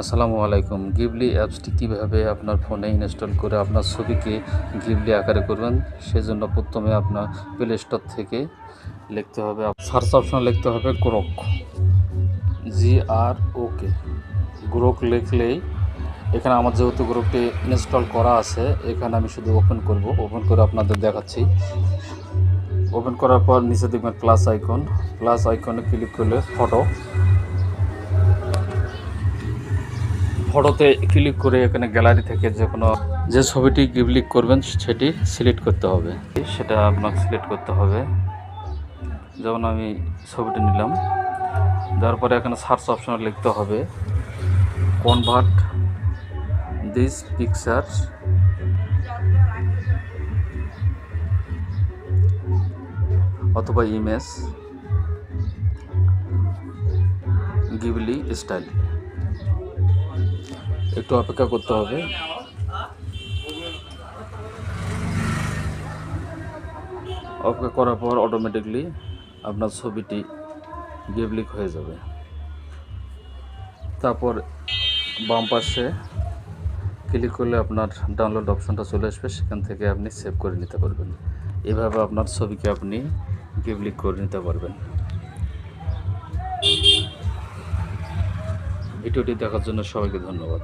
আসসালামু আলাইকুম। গিবলি অ্যাপসটি কীভাবে আপনার ফোনে ইনস্টল করে আপনার ছবিকে গিবলি আকারে করবেন, সেজন্য প্রথমে আপনার প্লে স্টোর থেকে লিখতে হবে, সার্চ অপশনে লিখতে হবে গ্রোক, GROK। গ্রোক লিখলেই এখানে আমার যেহেতু গ্রোকটি ইনস্টল করা আছে, এখানে আমি শুধু ওপেন করব। ওপেন করে আপনাদের দেখাচ্ছি। ওপেন করার পর নিচে দেখবেন প্লাস আইকন, প্লাস আইকনে ক্লিক করলে ফটোতে ক্লিক করে এখানে গ্যালারি থেকে যে ছবিটি গিবলি করবেন সেটি সিলেক্ট করতে হবে। সেটা আপনাকে সিলেক্ট করতে হবে। যেমন আমি ছবিটি নিলাম, দেওয়ার পরে এখানে সার্চ অপশনে লিখতে হবে কনভার্ট দিস পিকচার অথবা ইমেজ গিবলি স্টাইল। একটু অপেক্ষা করতে হবে। অপেক্ষা করার পর অটোমেটিকলি আপনার ছবিটি গিবলি হয়ে যাবে। তারপর বাম পাশে ক্লিক করলে আপনার ডাউনলোড অপশনটা চলে আসবে, সেখান থেকে আপনি সেভ করে নিতে পারবেন। এভাবে আপনার ছবিকে আপনি গিবলি করে নিতে পারবেন। ভিডিওটি দেখার জন্য সবাইকে ধন্যবাদ।